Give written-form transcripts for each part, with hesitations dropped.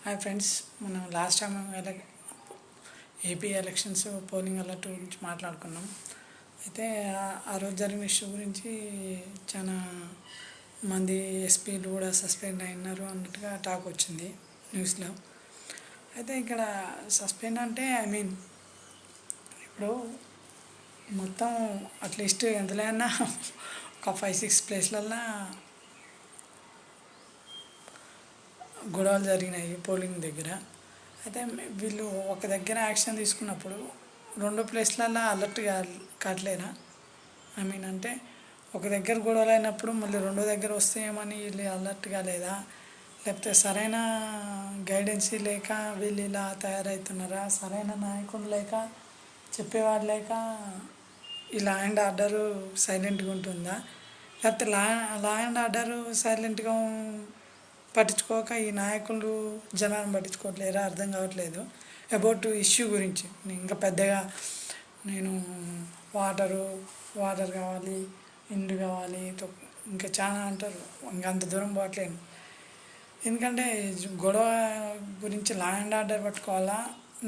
Hi friends, మనం last time AP elections polling alert గురించి మాట్లాడుకున్నాం. అయితే ఆ రోజు జరిగిన ఇష్యూ గురించి చాలా మంది ఎస్పీలు కూడా సస్పెండ్ అయినారు అన్నట్టుగా టాక్ వచ్చింది న్యూస్లో. అయితే ఇక్కడ సస్పెండ్ అంటే ఇప్పుడు మొత్తం అట్లీస్ట్ ఎంతలైనా ఒక 5-6 ప్లేస్లల్లో గొడవలు జరిగినాయి పోలింగ్ దగ్గర. అయితే వీళ్ళు ఒక దగ్గర యాక్షన్ తీసుకున్నప్పుడు 2 ప్లేస్లలో అలర్ట్ కావట్లేరా? అంటే ఒక దగ్గర గొడవలు అయినప్పుడు మళ్ళీ 2 దగ్గర వస్తాయేమని వీళ్ళు అలర్ట్ కాలేదా? లేకపోతే సరైన గైడెన్సీ లేక వీళ్ళు ఇలా తయారవుతున్నారా? సరైన నాయకులు లేక, చెప్పేవాడు లేక ఈ లా అండ్ ఆర్డరు సైలెంట్గా ఉంటుందా? లేకపోతే లా అండ్ ఆర్డరు సైలెంట్గా పట్టించుకోక ఈ నాయకులు జనాలను పట్టించుకోవట్లేరా? అర్థం కావట్లేదు. అబౌట్ ఇష్యూ గురించి ఇంకా పెద్దగా నేను వాటర్ కావాలి, ఇండ్లు కావాలి, ఇంకా చాలా అంటారు. ఇంకా అంత దూరం పోవట్లేను. ఎందుకంటే గొడవ గురించి లా అండ్ ఆర్డర్ పట్టుకోవాలా,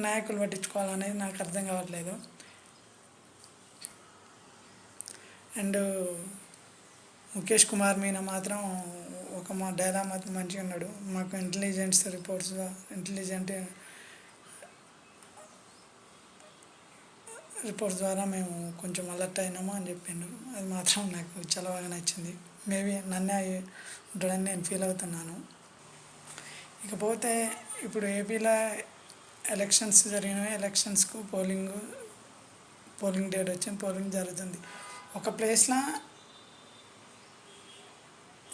నాయకులు పట్టించుకోవాలా అనేది నాకు అర్థం కావట్లేదు. అండ్ ముఖేష్ కుమార్ మీద మాత్రం మా డైలాగ్ మాత్రం మంచిగా ఉన్నాడు. మాకు ఇంటెలిజెంట్ రిపోర్ట్స్ ద్వారా మేము కొంచెం అలర్ట్ అయినాము అని చెప్పిండు. అది మాత్రం నాకు చాలా బాగా నచ్చింది. మేబీ నన్నే ఉంటాడని నేను ఫీల్ అవుతున్నాను. ఇకపోతే ఇప్పుడు ఏపీలో ఎలక్షన్స్ జరిగినవి. ఎలక్షన్స్కు పోలింగ్ డేట్ వచ్చింది, పోలింగ్ జరుగుతుంది. ఒక ప్లేస్లో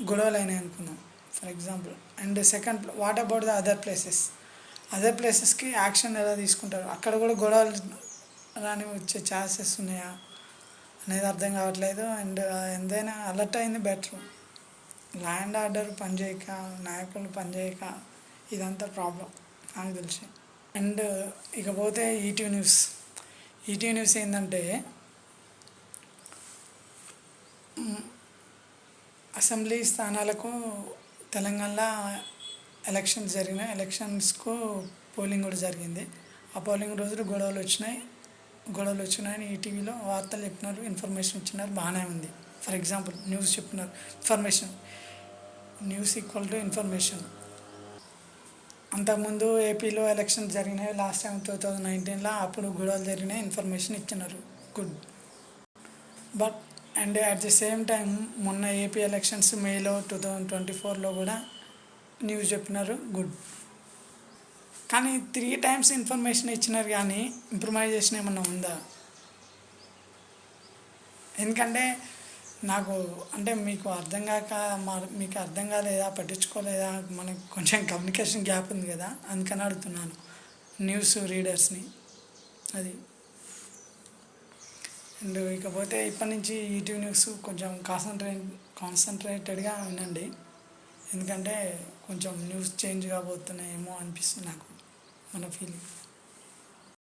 గొడవలు అయినాయి అనుకుందాం for example. And second, what about the other ప్లేసెస్కి యాక్షన్ ఎలా తీసుకుంటారు? అక్కడ కూడా గొడవలు వచ్చే ఛాన్సెస్ ఉన్నాయా అనేది అర్థం కావట్లేదు. అండ్ ఎంతైనా అలర్ట్ అయింది బెటర్. లా అండ్ ఆర్డర్ పనిచేయక, నాయకులు పనిచేయక ఇదంతా ప్రాబ్లం నాకు తెలిసి. అండ్ ఇకపోతే ఈటీవీ న్యూస్ ఏంటంటే అసెంబ్లీ స్థానాలకు తెలంగాణలో ఎలక్షన్స్ జరిగినాయి. ఎలక్షన్స్కు పోలింగ్ కూడా జరిగింది. ఆ పోలింగ్ రోజులు గొడవలు వచ్చినాయని ఈటీవీలో వార్తలు చెప్పినారు, ఇన్ఫర్మేషన్ ఇచ్చినారు, బాగానే ఉంది. ఫర్ ఎగ్జాంపుల్ న్యూస్ చెప్పినారు, న్యూస్ ఈక్వల్ టు ఇన్ఫర్మేషన్. అంతకుముందు ఏపీలో ఎలక్షన్స్ జరిగినాయి లాస్ట్ టైం 2019లో. అప్పుడు గొడవలు జరిగినాయి, ఇన్ఫర్మేషన్ ఇచ్చినారు, good. But and at the same time మొన్న ఏపీ ఎలక్షన్స్ మేలో 2024లో కూడా న్యూస్ చెప్పినారు, గుడ్. కానీ 3 times ఇన్ఫర్మేషన్ ఇచ్చినారు కానీ ఇంప్రూవైజేషన్ ఏమన్నా ఉందా? ఎందుకంటే నాకు మీకు అర్థం కాలేదా, పట్టించుకోలేదా? మనకు కొంచెం కమ్యూనికేషన్ గ్యాప్ ఉంది కదా, అందుకని అడుగుతున్నాను న్యూస్ రీడర్స్ని. అది. అండ్ ఇకపోతే ఇప్పటి నుంచి ఈటీవీ న్యూస్ కొంచెం కాన్సన్ట్రేటెడ్గా వినండి. ఎందుకంటే కొంచెం న్యూస్ చేంజ్ కాబోతున్నాయేమో అనిపిస్తుంది నాకు, మన ఫీలింగ్.